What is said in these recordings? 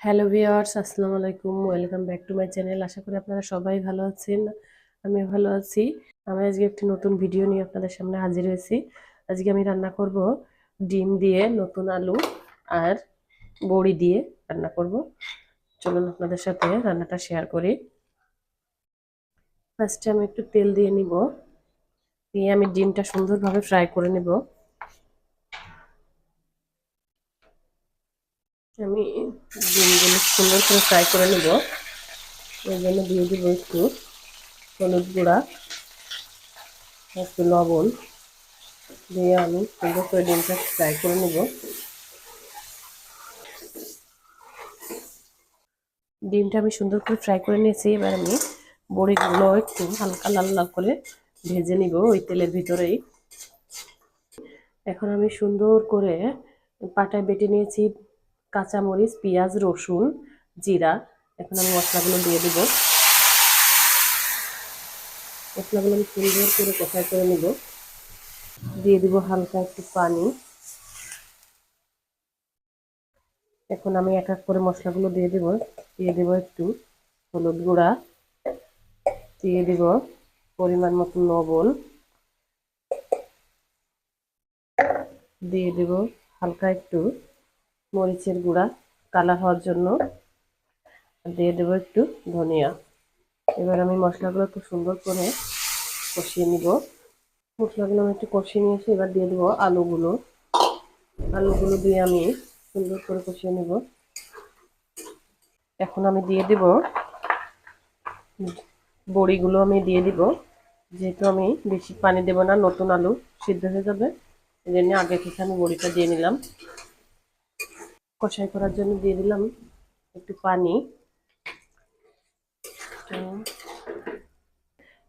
Hello viewers, আসসালামু আলাইকুম। Welcome back to my channel. আশা করি আপনারা সবাই ভালো আছেন। আমি ভালো আছি। আমি আজকে একটি নতুন ভিডিও নিয়ে আপনাদের সামনে হাজির হয়েছি। আজকে আমি রান্না করব ডিম দিয়ে নতুন আলু আর বড়ি দিয়ে রান্না করব। চলুন আপনাদের সাথে রান্নাটা শেয়ার করি। ফার্স্টে আমি একটু তেল দিয়ে নিব, দিয়ে আমি ডিমটা সুন্দরভাবে ফ্রাই করে নেব। আমি ডিমগুলো সুন্দর করে ফ্রাই করে নেব। এর জন্য দিয়ে দিব একটু হলুদ গুঁড়া, একটু লবণ দিয়ে আমি সুন্দর করে ডিমটা ফ্রাই করে নেব। ডিমটা আমি সুন্দর করে ফ্রাই করে নিয়েছি। এবার আমি বড়িগুলো একটু হালকা লাল লাল করে ভেজে নিব ওই তেলের ভিতরেই। এখন আমি সুন্দর করে পাটায় বেটে নিয়েছি কাঁচামরিচ, পেঁয়াজ, রসুন, জিরা। এখন আমি মশলাগুলো দিয়ে দেব। মশলাগুলো আমি সুন্দর করে কষাই করে নেব। দিয়ে দিব হালকা একটু পানি। এখন আমি এক এক করে মশলাগুলো দিয়ে দেব। দিয়ে দেব একটু হলুদ গুঁড়া, দিয়ে দিব পরিমাণ মতো লবণ, দিয়ে দেব হালকা একটু মরিচের গুঁড়া কালার হওয়ার জন্য, দিয়ে দেব একটু ধনিয়া। এবার আমি মশলাগুলো খুব সুন্দর করে কষিয়ে নিব। মশলাগুলো আমি একটু কষিয়ে নিয়েছি। এবার দিয়ে দেবো আলুগুলো। আলুগুলো দিয়ে আমি সুন্দর করে কষিয়ে নিব। এখন আমি দিয়ে দেব বড়িগুলো, আমি দিয়ে দিব। যেহেতু আমি বেশি পানি দেব না, নতুন আলু সিদ্ধ হয়ে যাবে, এই জন্য আগে থেকে আমি বড়িটা দিয়ে নিলাম। কষাই করার জন্য দিয়ে দিলাম একটু পানি।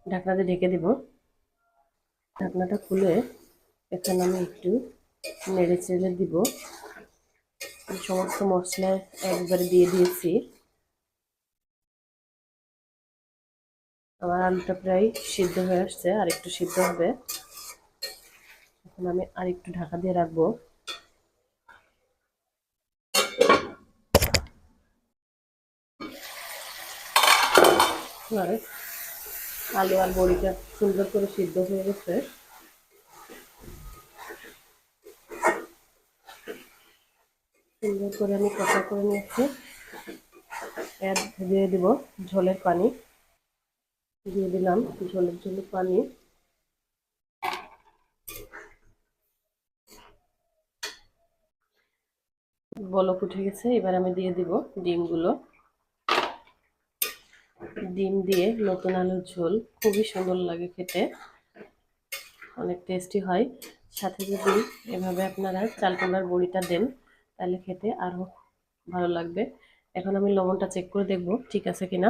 ঢাকনাতে ঢেকে দেব। ঢাকনাটা খুলে এখন আমি একটু নেড়ে চেড়ে দিব। সমস্ত মশলা একবারে দিয়ে দিয়েছি। আমার আলুটা প্রায় সিদ্ধ হয়ে আসছে, আর একটু সিদ্ধ হবে। এখন আমি আর একটু ঢাকা দিয়ে রাখবো। আর আলু আর বড়িটা সুন্দর করে সিদ্ধ হয়ে গেছে। সুন্দর করে আমি কষা করে নিয়েছি। এর দিয়ে দিব ঝোলের পানি। দিয়ে দিলাম ঝোলের জন্য পানি। বলক উঠে গেছে। এবার আমি দিয়ে দিব ডিমগুলো। ডিম দিয়ে নতুন আলুর ঝোল খুবই সুন্দর লাগে খেতে, অনেক টেস্টি হয়। সাথে যদি এভাবে আপনারা চাল কুমড়ার বড়িটা দেন, তাহলে খেতে আরও ভালো লাগবে। এখন আমি লবণটা চেক করে দেখব ঠিক আছে কিনা।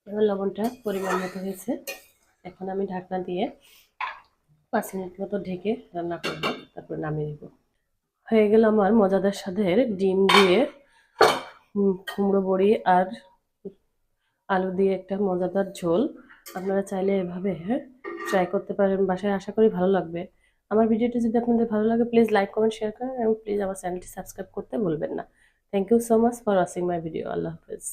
এবার লবণটা পরিমাণ মতো হয়েছে। এখন আমি ঢাকনা দিয়ে 5 মিনিট মতো ঢেকে রান্না করব, তারপর নামিয়ে নেব। হয়ে গেল আমার মজাদার স্বাদের ডিম দিয়ে কুমড়ো বড়ি আর আলু দিয়ে একটা মজাদার ঝোল। আপনারা চাইলে এভাবে ট্রাই করতে পারেন বাসায়, আশা করি ভালো লাগবে। আমার ভিডিওটি যদি আপনাদের ভালো লাগে, প্লিজ লাইক, কমেন্ট, শেয়ার করেন এবং প্লিজ আমার চ্যানেলটি সাবস্ক্রাইব করতে ভুলবেন না। Thank you so much for watching my video. আল্লাহ হাফেজ।